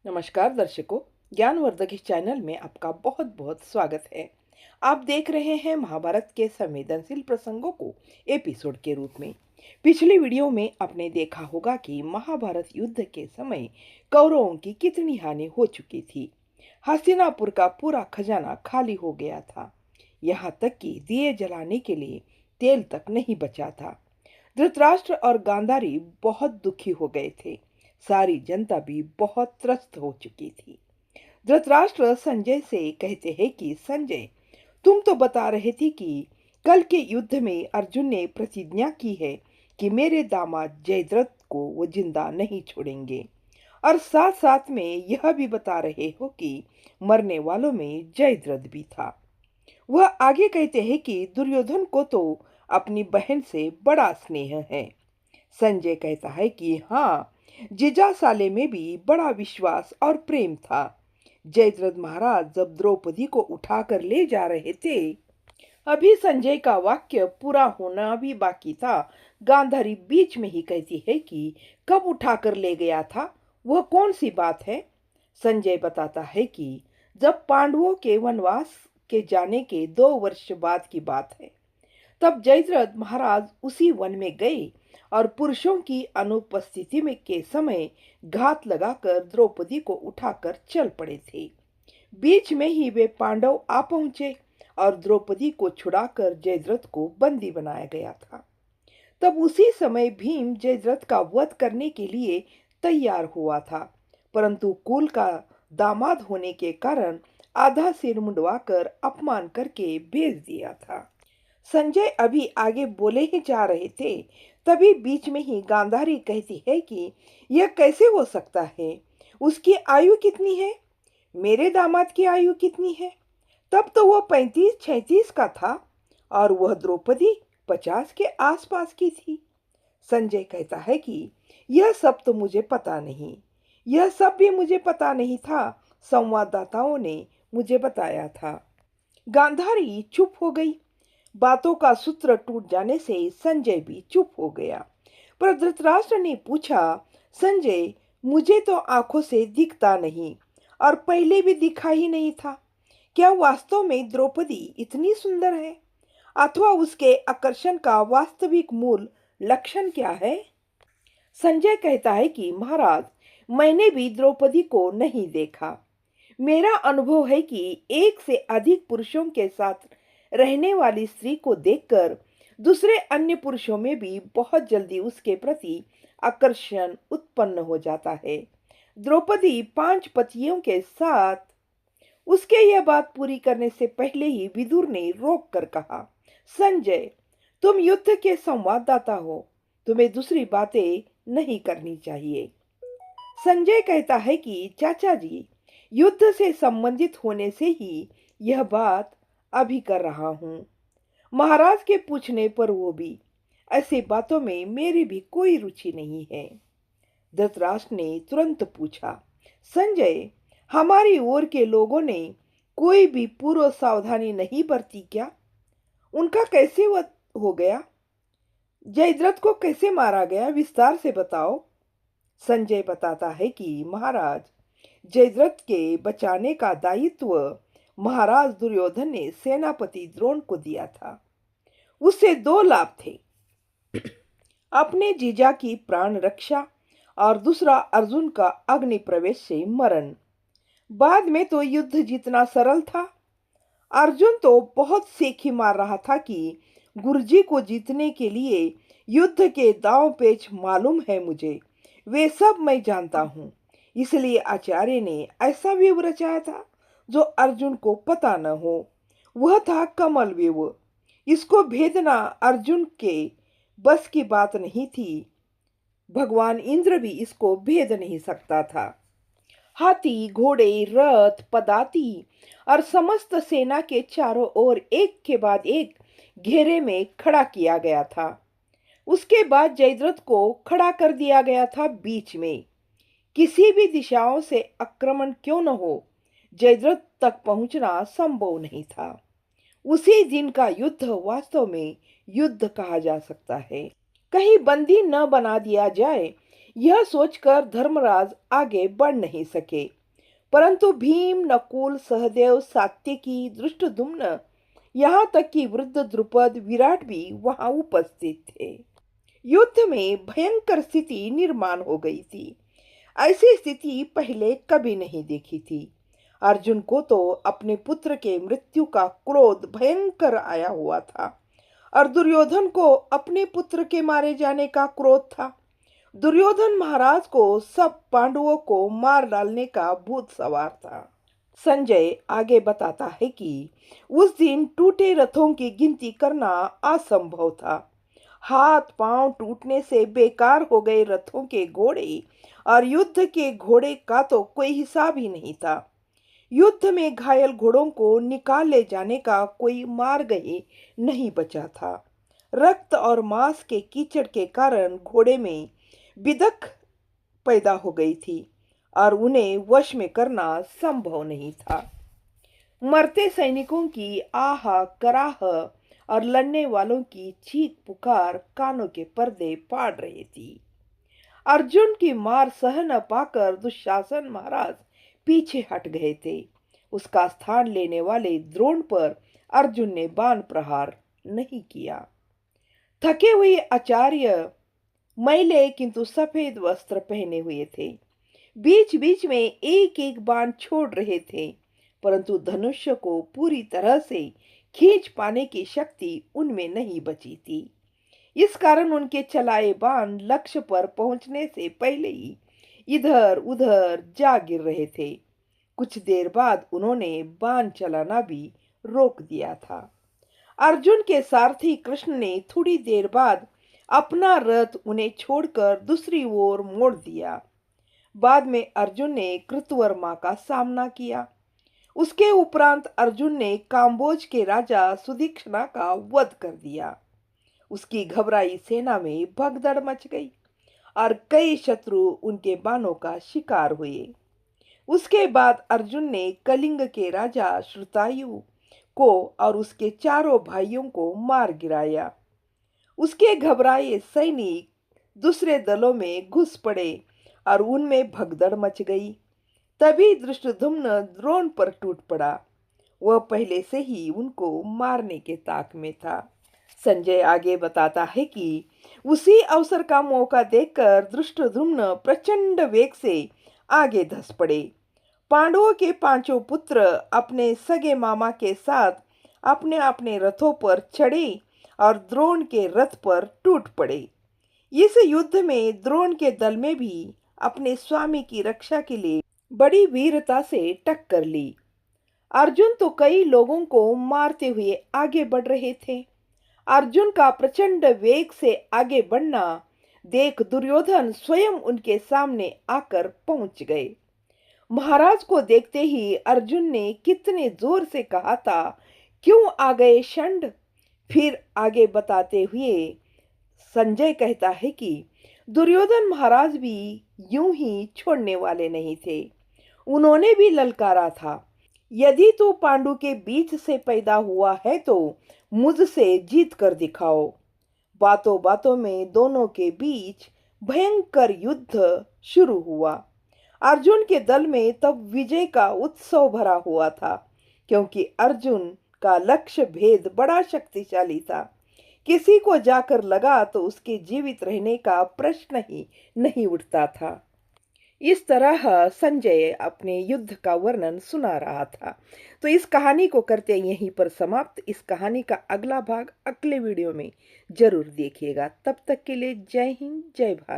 नमस्कार दर्शकों। ज्ञानवर्धक इस चैनल में आपका बहुत बहुत स्वागत है। आप देख रहे हैं महाभारत के संवेदनशील प्रसंगों को एपिसोड के रूप में। पिछली वीडियो में आपने देखा होगा कि महाभारत युद्ध के समय कौरवों की कितनी हानि हो चुकी थी। हस्तिनापुर का पूरा खजाना खाली हो गया था। यहाँ तक कि दिए जलाने के लिए तेल तक नहीं बचा था। धृतराष्ट्र और गांधारी बहुत दुखी हो गए थे। सारी जनता भी बहुत त्रस्त हो चुकी थी। धृतराष्ट्र संजय से कहते हैं कि संजय, तुम तो बता रहे थे कि कल के युद्ध में अर्जुन ने प्रतिज्ञा की है कि मेरे दामाद जयद्रथ को वो जिंदा नहीं छोड़ेंगे, और साथ साथ में यह भी बता रहे हो कि मरने वालों में जयद्रथ भी था। वह आगे कहते हैं कि दुर्योधन को तो अपनी बहन से बड़ा स्नेह है। संजय कहता है कि हाँ, जिजासाले में भी बड़ा विश्वास और प्रेम था। जयद्रथ महाराज जब द्रौपदी को उठाकर ले जा रहे थे, अभी संजय का वाक्य पूरा होना भी बाकी था। गांधारी बीच में ही कहती है कि कब उठाकर ले गया था, वह कौन सी बात है। संजय बताता है कि जब पांडवों के वनवास के जाने के 2 वर्ष बाद की बात है। तब जयद्रथ महाराज उसी वन में गए और पुरुषों की अनुपस्थिति में के समय घात लगाकर द्रौपदी को उठाकर चल पड़े थे। बीच में ही वे पांडव आ पहुंचे और द्रौपदी को छुड़ाकर जयद्रथ को बंदी बनाया गया था। तब उसी समय भीम जयद्रथ का वध करने के लिए तैयार हुआ था, परंतु कुल का दामाद होने के कारण आधा सिर मुंडवाकर अपमान करके भेज दिया था। संजय अभी आगे बोले ही जा रहे थे, तभी बीच में ही गांधारी कहती है कि यह कैसे हो सकता है, उसकी आयु कितनी है, मेरे दामाद की आयु कितनी है। तब तो वह 35-36 का था और वह द्रौपदी 50 के आसपास की थी। संजय कहता है कि यह सब तो मुझे पता नहीं, यह सब भी मुझे पता नहीं था, संवाददाताओं ने मुझे बताया था। गांधारी चुप हो गई। बातों का सूत्र टूट जाने से संजय भी चुप हो गया। पर धृतराष्ट्र ने पूछा, संजय, मुझे तो आंखों से दिखता नहीं और पहले भी दिखा ही नहीं था। क्या वास्तव में द्रौपदी इतनी सुंदर है, अथवा उसके आकर्षण का वास्तविक मूल लक्षण क्या है। संजय कहता है कि महाराज, मैंने भी द्रौपदी को नहीं देखा। मेरा अनुभव है कि एक से अधिक पुरुषों के साथ रहने वाली स्त्री को देखकर दूसरे अन्य पुरुषों में भी बहुत जल्दी उसके प्रति आकर्षण उत्पन्न हो जाता है। द्रौपदी 5 पतियों के साथ, उसके यह बात पूरी करने से पहले ही विदुर ने रोक कर कहा, संजय, तुम युद्ध के संवाददाता हो, तुम्हें दूसरी बातें नहीं करनी चाहिए। संजय कहता है कि चाचा जी, युद्ध से संबंधित होने से ही यह बात अभी कर रहा हूँ। महाराज के पूछने पर वो भी, ऐसी बातों में मेरी भी कोई रुचि नहीं है। धृतराष्ट्र ने तुरंत पूछा, संजय, हमारी ओर के लोगों ने कोई भी पूर्व सावधानी नहीं बरती क्या? उनका कैसे वध हो गया? जयद्रथ को कैसे मारा गया, विस्तार से बताओ। संजय बताता है कि महाराज, जयद्रथ के बचाने का दायित्व महाराज दुर्योधन ने सेनापति द्रोण को दिया था। उससे 2 लाभ थे, अपने जीजा की प्राण रक्षा और दूसरा अर्जुन का अग्नि प्रवेश से मरण। बाद में तो युद्ध जीतना सरल था। अर्जुन तो बहुत सेखी मार रहा था कि गुरुजी को जीतने के लिए युद्ध के दांव पेच मालूम है मुझे, वे सब मैं जानता हूँ। इसलिए आचार्य ने ऐसा व्यूह रचाया था जो अर्जुन को पता न हो। वह था कमल व्यूह। इसको भेदना अर्जुन के बस की बात नहीं थी। भगवान इंद्र भी इसको भेद नहीं सकता था। हाथी, घोड़े, रथ, पदाती और समस्त सेना के चारों ओर एक के बाद एक घेरे में खड़ा किया गया था। उसके बाद जयद्रथ को खड़ा कर दिया गया था बीच में। किसी भी दिशाओं से आक्रमण क्यों न हो, जयद्रथ तक पहुंचना संभव नहीं था। उसी दिन का युद्ध वास्तव में युद्ध कहा जा सकता है। कहीं बंदी न बना दिया जाए, यह सोचकर धर्मराज आगे बढ़ नहीं सके, परंतु भीम, नकुल, सहदेव, सात्यकी, धृष्टद्युम्न, यहाँ तक कि वृद्ध द्रुपद, विराट भी वहां उपस्थित थे। युद्ध में भयंकर स्थिति निर्माण हो गई थी। ऐसी स्थिति पहले कभी नहीं देखी थी। अर्जुन को तो अपने पुत्र के मृत्यु का क्रोध भयंकर आया हुआ था और दुर्योधन को अपने पुत्र के मारे जाने का क्रोध था। दुर्योधन महाराज को सब पांडवों को मार डालने का भूत सवार था। संजय आगे बताता है कि उस दिन टूटे रथों की गिनती करना असंभव था। हाथ पांव टूटने से बेकार हो गए रथों के घोड़े और युद्ध के घोड़े का तो कोई हिसाब ही नहीं था। युद्ध में घायल घोड़ों को निकाल ले जाने का कोई मार्ग ही नहीं बचा था। रक्त और मांस के कीचड़ के कारण घोड़े में बिदक पैदा हो गई थी और उन्हें वश में करना संभव नहीं था। मरते सैनिकों की आह कराह और लड़ने वालों की चीख पुकार कानों के पर्दे फाड़ रही थी। अर्जुन की मार सह न पाकर दुशासन महाराज पीछे हट गए थे। उसका स्थान लेने वाले द्रोण पर अर्जुन ने बाण प्रहार नहीं किया। थके हुए आचार्य मैले किंतु सफेद वस्त्र पहने हुए थे। बीच बीच में एक एक बाण छोड़ रहे थे, परंतु धनुष्य को पूरी तरह से खींच पाने की शक्ति उनमें नहीं बची थी। इस कारण उनके चलाए बाण लक्ष्य पर पहुंचने से पहले ही इधर उधर जा गिर रहे थे। कुछ देर बाद उन्होंने बाण चलाना भी रोक दिया था। अर्जुन के सारथी कृष्ण ने थोड़ी देर बाद अपना रथ उन्हें छोड़कर दूसरी ओर मोड़ दिया। बाद में अर्जुन ने कृतवर्मा का सामना किया। उसके उपरांत अर्जुन ने काम्बोज के राजा सुदीक्षणा का वध कर दिया। उसकी घबराई सेना में भगदड़ मच गई और कई शत्रु उनके बाणों का शिकार हुए। उसके बाद अर्जुन ने कलिंग के राजा श्रुतायु को और उसके चारों भाइयों को मार गिराया। उसके घबराए सैनिक दूसरे दलों में घुस पड़े और उनमें भगदड़ मच गई। तभी धृष्टद्युम्न द्रोण पर टूट पड़ा। वह पहले से ही उनको मारने के ताक में था। संजय आगे बताता है कि उसी अवसर का मौका देखकर धृष्टद्युम्न प्रचंड वेग से आगे धस पड़े। पांडवों के पांचों पुत्र अपने सगे मामा के साथ अपने अपने रथों पर चढ़े और द्रोण के रथ पर टूट पड़े। इस युद्ध में द्रोण के दल में भी अपने स्वामी की रक्षा के लिए बड़ी वीरता से टक्कर ली। अर्जुन तो कई लोगों को मारते हुए आगे बढ़ रहे थे। अर्जुन का प्रचंड वेग से आगे बढ़ना देख दुर्योधन स्वयं उनके सामने आकर पहुंच गए। महाराज को देखते ही अर्जुन ने कितने जोर से कहा था, क्यों आ गए षंड। फिर आगे बताते हुए संजय कहता है कि दुर्योधन महाराज भी यूं ही छोड़ने वाले नहीं थे। उन्होंने भी ललकारा था, यदि तू पांडु के बीच से पैदा हुआ है तो मुझसे जीत कर दिखाओ। बातों बातों में दोनों के बीच भयंकर युद्ध शुरू हुआ। अर्जुन के दल में तब विजय का उत्सव भरा हुआ था, क्योंकि अर्जुन का लक्ष्य भेद बड़ा शक्तिशाली था। किसी को जाकर लगा तो उसके जीवित रहने का प्रश्न ही नहीं उठता था। इस तरह संजय अपने युद्ध का वर्णन सुना रहा था। तो इस कहानी को करते यहीं पर समाप्त। इस कहानी का अगला भाग अगले वीडियो में जरूर देखिएगा। तब तक के लिए जय हिंद, जय भारत।